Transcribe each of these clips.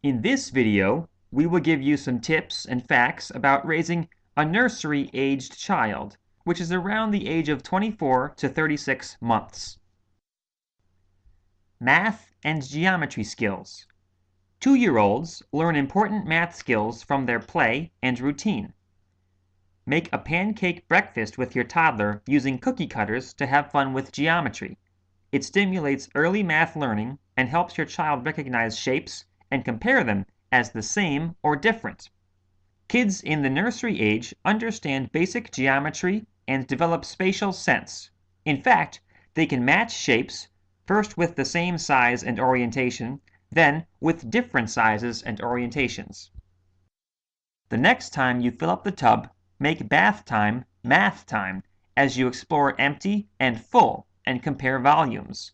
In this video, we will give you some tips and facts about raising a nursery-aged child, which is around the age of 24 to 36 months. Math and geometry skills. 2-year-olds learn important math skills from their play and routine. Make a pancake breakfast with your toddler using cookie cutters to have fun with geometry. It stimulates early math learning and helps your child recognize shapes and compare them as the same or different. Kids in the nursery age understand basic geometry and develop spatial sense. In fact, they can match shapes, first with the same size and orientation, then with different sizes and orientations. The next time you fill up the tub, make bath time math time as you explore empty and full and compare volumes.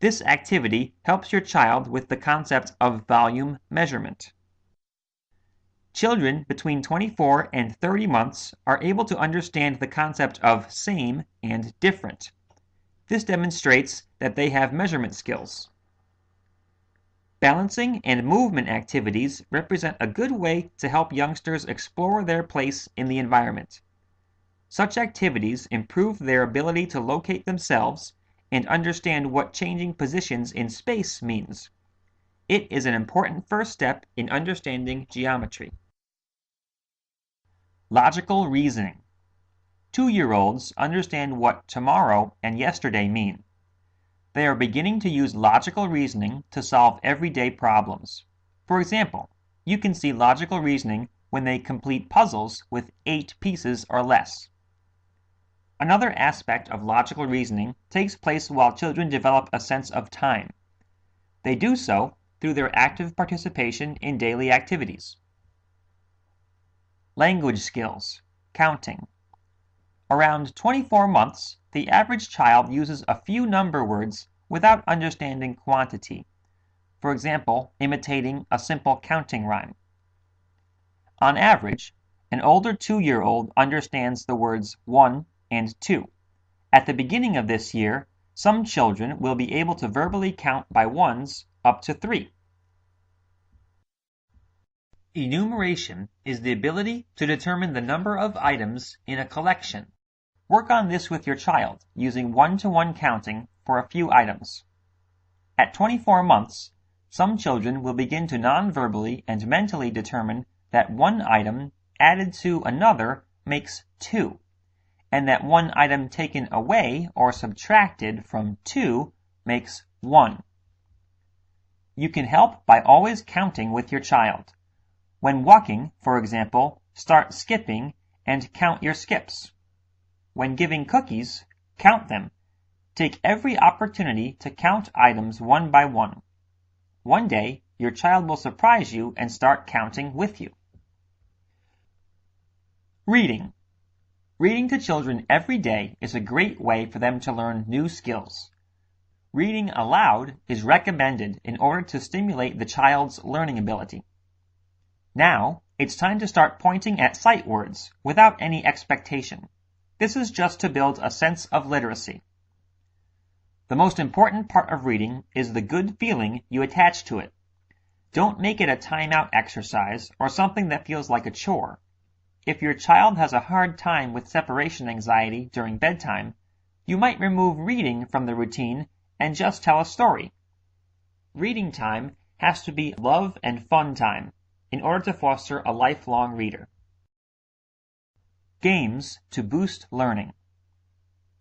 This activity helps your child with the concept of volume measurement. Children between 24 and 30 months are able to understand the concept of same and different. This demonstrates that they have measurement skills. Balancing and movement activities represent a good way to help youngsters explore their place in the environment. Such activities improve their ability to locate themselves and understand what changing positions in space means. It is an important first step in understanding geometry. Logical reasoning. 2-year-olds understand what tomorrow and yesterday mean. They are beginning to use logical reasoning to solve everyday problems. For example, you can see logical reasoning when they complete puzzles with 8 pieces or less. Another aspect of logical reasoning takes place while children develop a sense of time. They do so through their active participation in daily activities. Language skills, counting. Around 24 months, the average child uses a few number words without understanding quantity. For example, imitating a simple counting rhyme. On average, an older 2-year-old understands the words 1 and 2. At the beginning of this year, some children will be able to verbally count by ones up to 3. Enumeration is the ability to determine the number of items in a collection. Work on this with your child using one-to-one counting for a few items. At 24 months, some children will begin to non-verbally and mentally determine that one item added to another makes 2, and that one item taken away or subtracted from 2 makes 1. You can help by always counting with your child. When walking, for example, start skipping and count your skips. When giving cookies, count them. Take every opportunity to count items one by one. One day, your child will surprise you and start counting with you. Reading. Reading to children every day is a great way for them to learn new skills. Reading aloud is recommended in order to stimulate the child's learning ability. Now, it's time to start pointing at sight words without any expectation. This is just to build a sense of literacy. The most important part of reading is the good feeling you attach to it. Don't make it a timeout exercise or something that feels like a chore. If your child has a hard time with separation anxiety during bedtime, you might remove reading from the routine and just tell a story. Reading time has to be love and fun time in order to foster a lifelong reader. Games to boost learning.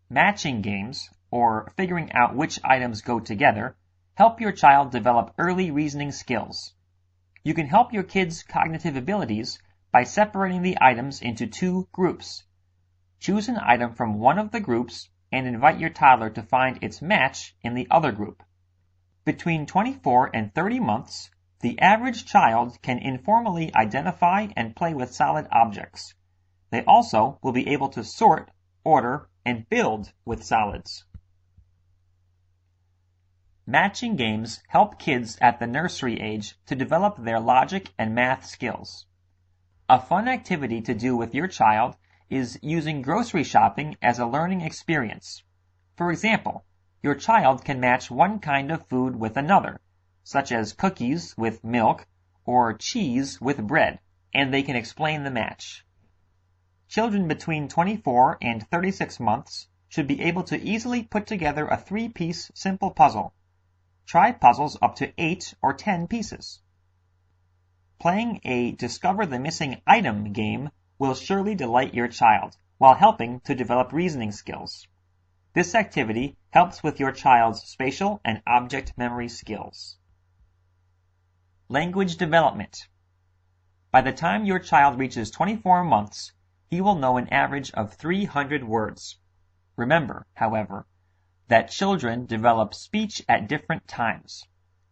Matching games, or figuring out which items go together, help your child develop early reasoning skills. You can help your kids' cognitive abilities by separating the items into 2 groups. Choose an item from one of the groups and invite your toddler to find its match in the other group. Between 24 and 30 months, the average child can informally identify and play with solid objects. They also will be able to sort, order, and build with solids. Matching games help kids at the nursery age to develop their logic and math skills. A fun activity to do with your child is using grocery shopping as a learning experience. For example, your child can match one kind of food with another, such as cookies with milk or cheese with bread, and they can explain the match. Children between 24 and 36 months should be able to easily put together a 3-piece simple puzzle. Try puzzles up to 8 or 10 pieces. Playing a Discover the Missing Item game will surely delight your child, while helping to develop reasoning skills. This activity helps with your child's spatial and object memory skills. Language development. By the time your child reaches 24 months, he will know an average of 300 words. Remember, however, that children develop speech at different times.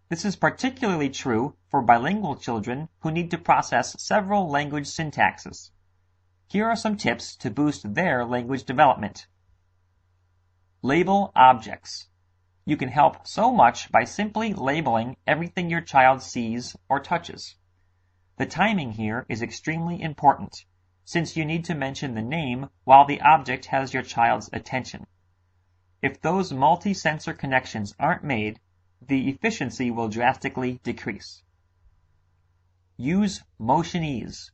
This is particularly true for bilingual children who need to process several language syntaxes. Here are some tips to boost their language development. Label objects. You can help so much by simply labeling everything your child sees or touches. The timing here is extremely important, since you need to mention the name while the object has your child's attention. If those multi-sensor connections aren't made, the efficiency will drastically decrease. Use motionese.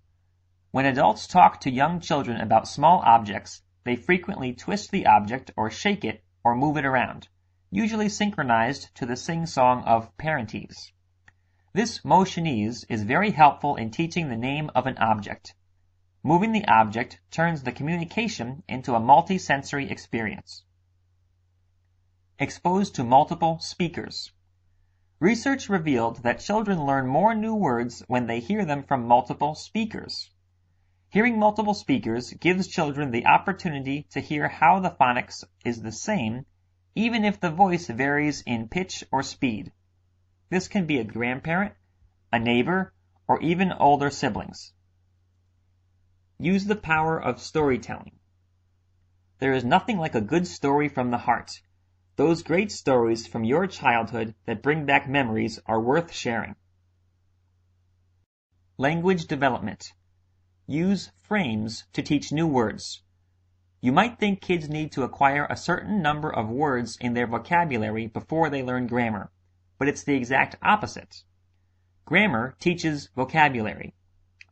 When adults talk to young children about small objects, they frequently twist the object or shake it or move it around, usually synchronized to the sing-song of parentese. This motionese is very helpful in teaching the name of an object. Moving the object turns the communication into a multi-sensory experience. Exposed to multiple speakers. Research revealed that children learn more new words when they hear them from multiple speakers. Hearing multiple speakers gives children the opportunity to hear how the phonics is the same, even if the voice varies in pitch or speed. This can be a grandparent, a neighbor, or even older siblings. Use the power of storytelling. There is nothing like a good story from the heart. Those great stories from your childhood that bring back memories are worth sharing. Language development. Use frames to teach new words. You might think kids need to acquire a certain number of words in their vocabulary before they learn grammar, but it's the exact opposite. Grammar teaches vocabulary.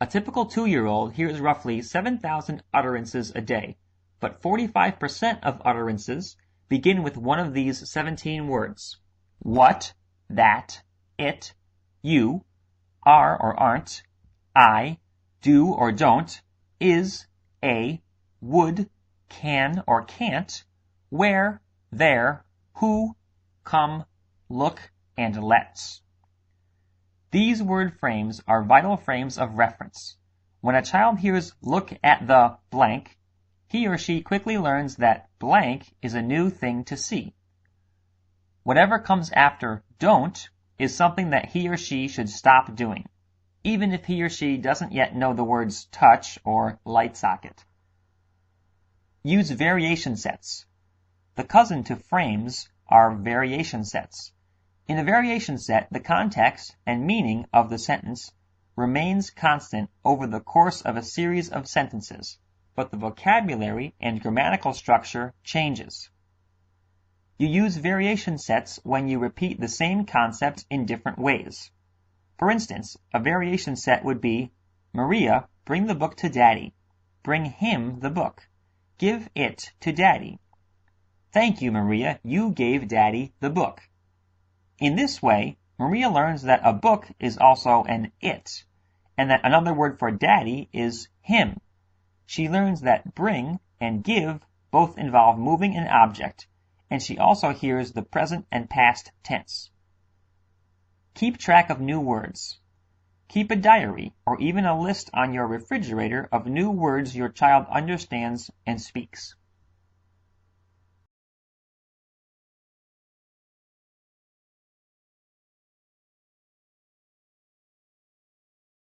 A typical 2-year-old hears roughly 7,000 utterances a day, but 45% of utterances begin with one of these 17 words. What, that, it, you, are or aren't, I, do or don't, is, a, would, can or can't, where, there, who, come, look, and let's. These word frames are vital frames of reference. When a child hears look at the blank, he or she quickly learns that blank is a new thing to see. Whatever comes after don't is something that he or she should stop doing, even if he or she doesn't yet know the words touch or light socket. Use variation sets. The cousin to frames are variation sets. In a variation set, the context and meaning of the sentence remains constant over the course of a series of sentences, but the vocabulary and grammatical structure changes. You use variation sets when you repeat the same concept in different ways. For instance, a variation set would be, Maria, bring the book to Daddy. Bring him the book. Give it to Daddy. Thank you, Maria, you gave Daddy the book. In this way, Maria learns that a book is also an it, and that another word for Daddy is him. She learns that bring and give both involve moving an object, and she also hears the present and past tense. Keep track of new words. Keep a diary or even a list on your refrigerator of new words your child understands and speaks.